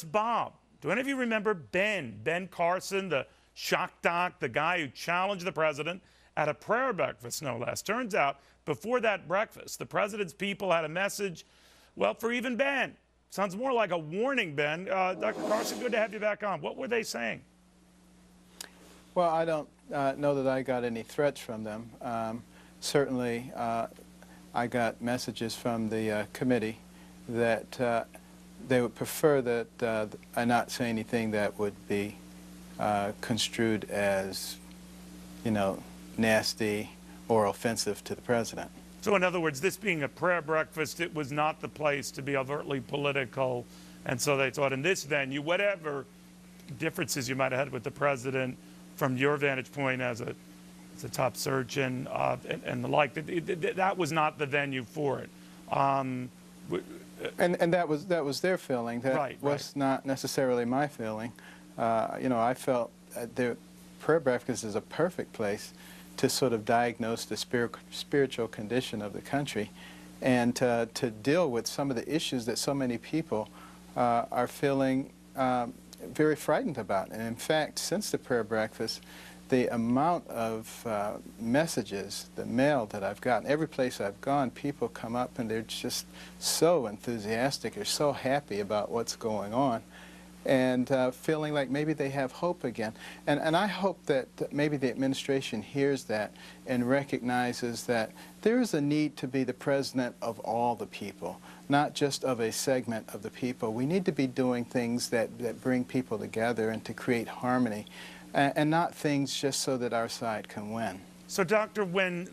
Bob. Do any of you remember Ben Carson, the shock doc, the guy who challenged the president at a prayer breakfast, no less? Turns out, before that breakfast, the president's people had a message, well, for even Ben. Sounds more like a warning, Ben. Dr. Carson, good to have you back on. What were they saying? Well, I don't know that I got any threats from them. Certainly, I got messages from the committee that they would prefer that I not say anything that would be construed as, you know, nasty or offensive to the president. So in other words, this being a prayer breakfast, it was not the place to be overtly political, and so they thought in this venue, whatever differences you might have had with the president from your vantage point as a top surgeon and the like, that was not the venue for it. And that was their feeling. That was not necessarily my feeling. You know, I felt the prayer breakfast is a perfect place to sort of diagnose the spiritual condition of the country and to deal with some of the issues that so many people are feeling very frightened about. And in fact, since the prayer breakfast, the amount of messages, the mail that I've gotten, every place I've gone, people come up and they're just so enthusiastic, they're so happy about what's going on, and feeling like maybe they have hope again. And I hope that maybe the administration hears that and recognizes that there is a need to be the president of all the people, not just of a segment of the people. We need to be doing things that bring people together and to create harmony, and not things just so that our side can win. So, Doctor, when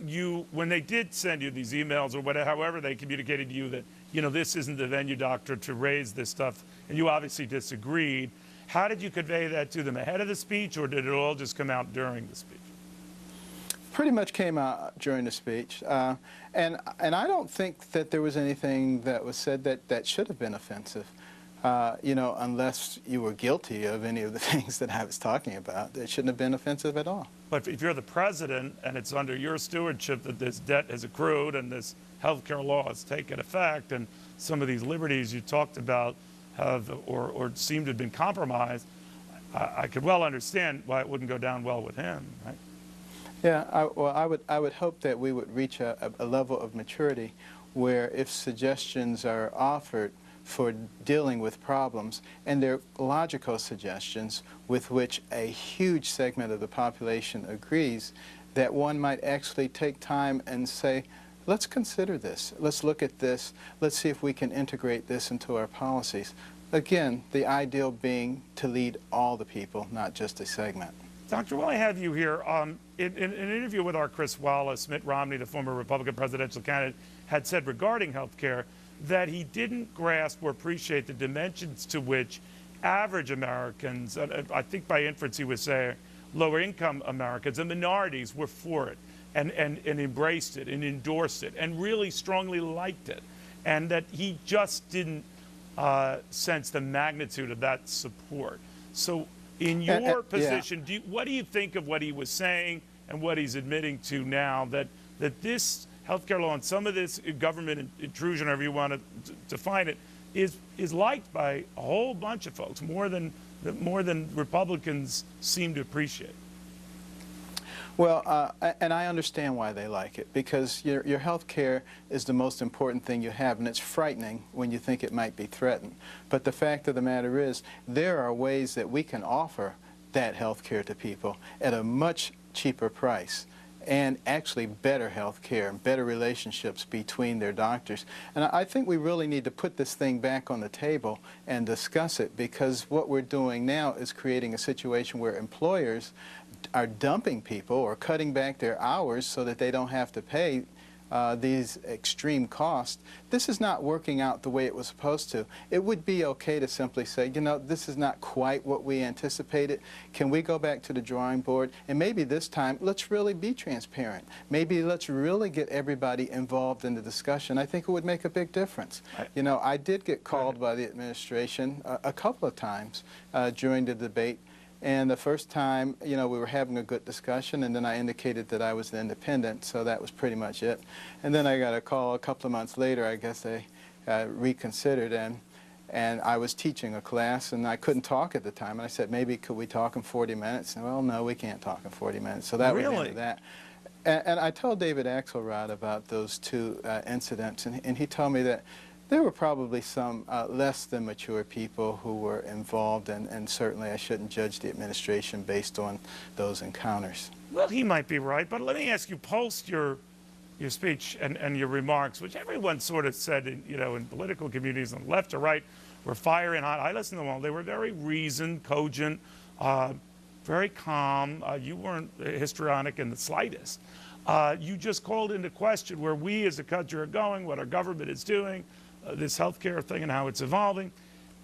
they did send you these emails or whatever, however they communicated to you that, you know, this isn't the venue, doctor, to raise this stuff, and you obviously disagreed, how did you convey that to them? Ahead of the speech, or did it all just come out during the speech? Pretty much came out during the speech. And I don't think that there was anything that was said that should have been offensive. You know, unless you were guilty of any of the things that I was talking about, it shouldn't have been offensive at all. But if you're the president and it's under your stewardship that this debt has accrued and this health care law has taken effect and some of these liberties you talked about have or seem to have been compromised, I could well understand why it wouldn't go down well with him, right? Yeah, well, I would hope that we would reach a level of maturity where if suggestions are offered for dealing with problems, and they're logical suggestions with which a huge segment of the population agrees, that one might actually take time and say, let's consider this, let's look at this, let's see if we can integrate this into our policies. Again, the ideal being to lead all the people, not just a segment. Doctor, while I have you here, in an interview with our Chris Wallace, Mitt Romney, the former Republican presidential candidate, had said regarding health care that he didn't grasp or appreciate the dimensions to which average Americans, I think by inference he was saying lower income Americans and minorities, were for it and embraced it and endorsed it and really strongly liked it, and that he just didn't sense the magnitude of that support. So in your position, what do you think of what he was saying and what he's admitting to now, that this healthcare law and some of this government intrusion, however you want to define it, is liked by a whole bunch of folks, more than Republicans seem to appreciate? Well, and I understand why they like it, because your health care is the most important thing you have, and it's frightening when you think it might be threatened. But the fact of the matter is, there are ways that we can offer that health care to people at a much cheaper price, and actually better health care and better relationships between their doctors. And I think we really need to put this thing back on the table and discuss it, because what we're doing now is creating a situation where employers are dumping people or cutting back their hours so that they don't have to pay these extreme costs. This is not working out the way it was supposed to. It would be okay to simply say, you know, this is not quite what we anticipated. Can we go back to the drawing board? And maybe this time, let's really be transparent. Maybe let's really get everybody involved in the discussion. I think it would make a big difference. You know, I did get called by the administration a couple of times during the debate. And the first time, you know, we were having a good discussion, and then I indicated that I was an independent, so that was pretty much it. And then I got a call a couple of months later. I guess they reconsidered, And I was teaching a class, and I couldn't talk at the time. And I said, maybe could we talk in 40 minutes? And, well, no, we can't talk in 40 minutes. So that was the end of that. And I told David Axelrod about those two incidents, and he told me that there were probably some less than mature people who were involved, and certainly I shouldn't judge the administration based on those encounters. Well, he might be right, but let me ask you, post your speech and your remarks, which everyone sort of said, in political communities on the left or right, were fiery and hot. I listened to them all. They were very reasoned, cogent, very calm. You weren't histrionic in the slightest. You just called into question where we as a country are going, what our government is doing, this healthcare thing and how it's evolving.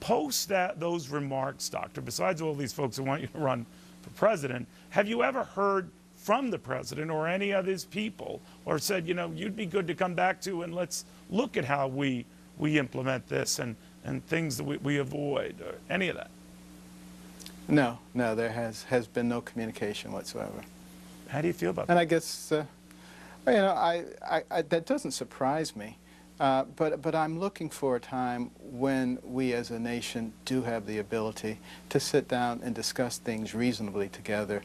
Post those remarks, Doctor, besides all these folks who want you to run for president, have you ever heard from the president or any of his people or said, you'd be good to come back to and let's look at how we implement this and things that we avoid, or any of that? No, there has been no communication whatsoever. How do you feel about that? And I guess, that doesn't surprise me. But I'm looking for a time when we as a nation do have the ability to sit down and discuss things reasonably together.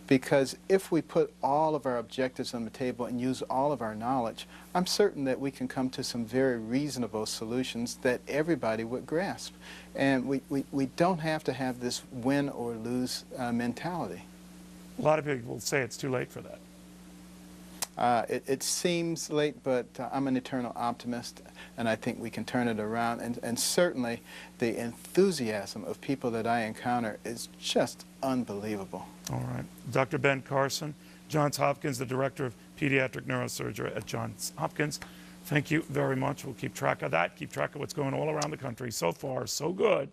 Because if we put all of our objectives on the table and use all of our knowledge, I'm certain that we can come to some very reasonable solutions that everybody would grasp. And we don't have to have this win or lose mentality. A lot of people say it's too late for that. It seems late, but I'm an eternal optimist, and I think we can turn it around. And certainly the enthusiasm of people that I encounter is just unbelievable. All right. Dr. Ben Carson, Johns Hopkins, the Director of Pediatric Neurosurgery at Johns Hopkins. Thank you very much. We'll keep track of that, keep track of what's going all around the country. So far, so good.